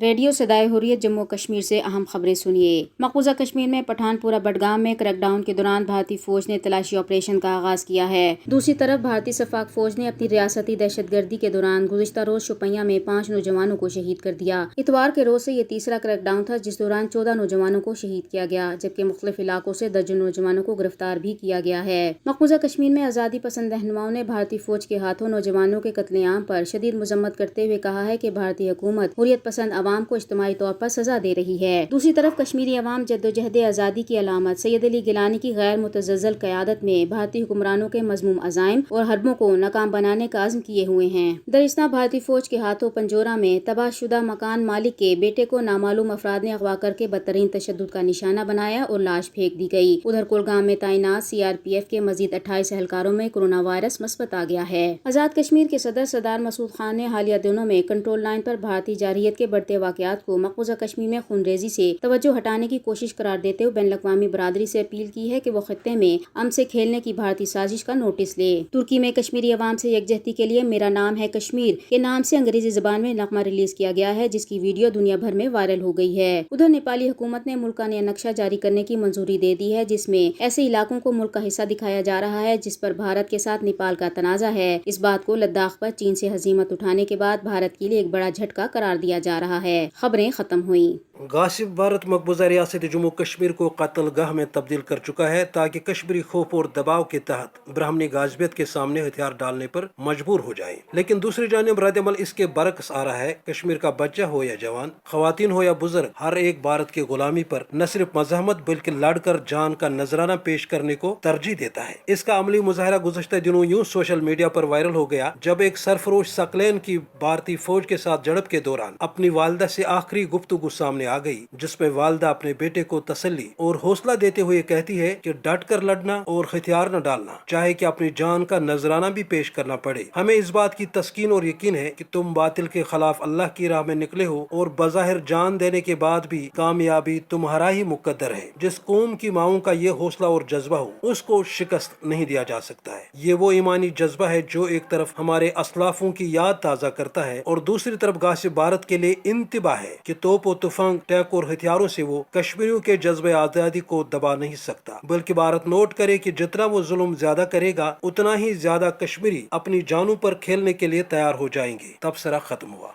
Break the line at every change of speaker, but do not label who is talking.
Radio صدائے حریت جموں کشمیر سے اہم خبریں سنیے۔ مقبوضہ کشمیر میں پٹھان پورہ بڈگام میں کریک ڈاؤن کے دوران بھارتی فوج نے تلاشی آپریشن کا آغاز کیا ہے۔ دوسری طرف بھارتی شفاق فوج نے اپنی ریاستی دہشت گردی کے دوران گزشتہ روز شوپیاں میں 5 نوجوانوں کو شہید کر دیا۔ اتوار کے روز سے یہ تیسرا کریک ڈاؤن تھا جس دوران 14 نوجوانوں کو شہید کیا گیا، جبکہ مختلف علاقوں سے درجن نوجوانوں کو گرفتار بھی کیا گیا ہے۔ مقبوضہ کشمیر میں آزادی پسند رہنماؤں نے بھارتی فوج کے ہاتھوں نوجوانوں کے قتل عام پر شدید مذمت کرتے ہوئے کہا ہے کہ بھارتی حکومت حریت پسند عوام کو اجتماعی طور پر سزا دے رہی ہے۔ دوسری طرف کشمیری عوام جدوجہد آزادی کی علامت سید علی گیلانی کی غیر متزلزل قیادت میں بھارتی حکمرانوں کے مذموم عزائم اور حربوں کو ناکام بنانے کا عزم کیے ہوئے ہیں۔ دراصل بھارتی فوج کے ہاتھوں پنجورہ میں تباہ شدہ مکان مالک کے بیٹے کو نامعلوم افراد نے اغوا کر کے بدترین تشدد کا نشانہ بنایا اور لاش پھینک دی گئی۔ ادھر کولگام میں تعینات CRPF کے مزید 28 اہلکاروں میں کورونا وائرس مثبت آ گیا ہے۔ آزاد کشمیر کے صدر سردار مسعود خان نے حالیہ دنوں میں کنٹرول لائن پر بھارتی جارحیت کے بڑھتے واقعات کو مقبوضہ کشمیر میں خونریزی سے توجہ ہٹانے کی کوشش قرار دیتے ہوئے بین الاقوامی برادری سے اپیل کی ہے کہ وہ خطے میں امن سے کھیلنے کی بھارتی سازش کا نوٹس لے۔ ترکی میں کشمیری عوام سے یکجہتی کے لیے میرا نام ہے کشمیر کے نام سے انگریزی زبان میں نغمہ ریلیز کیا گیا ہے، جس کی ویڈیو دنیا بھر میں وائرل ہو گئی ہے۔ ادھر نیپالی حکومت نے ملک کا نیا نقشہ جاری کرنے کی منظوری دے دی ہے، جس میں ایسے علاقوں کو ملک کا حصہ دکھایا جا رہا ہے جس پر بھارت کے ساتھ نیپال کا تنازع ہے۔ اس بات کو لداخ پر چین سے ہزیمت اٹھانے کے بعد بھارت کے لیے ایک بڑا جھٹکا قرار دیا جا رہا ہے۔ خبریں ختم ہوئیں۔
غاصب بھارت مقبوضہ ریاست جموں کشمیر کو قتل گاہ میں تبدیل کر چکا ہے تاکہ کشمیری خوف اور دباؤ کے تحت برہمنی غاصبیت کے سامنے ہتھیار ڈالنے پر مجبور ہو جائیں۔ لیکن دوسری جانب رد عمل اس کے برعکس آ رہا ہے۔ کشمیر کا بچہ ہو یا جوان، خواتین ہو یا بزرگ، ہر ایک بھارت کی غلامی پر نہ صرف مزاحمت بلکہ لڑ کر جان کا نذرانہ پیش کرنے کو ترجیح دیتا ہے۔ اس کا عملی مظاہرہ گزشتہ دنوں یوں سوشل میڈیا پر وائرل ہو گیا جب ایک سرفروش سکلین کی بھارتی فوج کے ساتھ جھڑپ کے دوران اپنی والدہ سے آخری گفتگو سامنے آ گئی، جس میں والدہ اپنے بیٹے کو تسلی اور حوصلہ دیتے ہوئے کہتی ہے کہ ڈٹ کر لڑنا اور ہتھیار نہ ڈالنا، چاہے کہ اپنی جان کا نذرانہ بھی پیش کرنا پڑے۔ ہمیں اس بات کی تسکین اور یقین ہے کہ تم باطل کے خلاف اللہ کی راہ میں نکلے ہو اور بظاہر جان دینے کے بعد بھی کامیابی تمہارا ہی مقدر ہے۔ جس قوم کی ماؤں کا یہ حوصلہ اور جذبہ ہو اس کو شکست نہیں دیا جا سکتا ہے۔ یہ وہ ایمانی جذبہ ہے جو ایک طرف ہمارے اسلافوں کی یاد تازہ کرتا ہے اور دوسری طرف غاصب بھارت کے لیے انتباہ ہے کہ توپ و تفنگ، ٹینک اور ہتھیاروں سے وہ کشمیریوں کے جذبہ آزادی کو دبا نہیں سکتا، بلکہ بھارت نوٹ کرے کہ جتنا وہ ظلم زیادہ کرے گا اتنا ہی زیادہ کشمیری اپنی جانوں پر کھیلنے کے لیے تیار ہو جائیں گے۔ تبصرہ ختم ہوا۔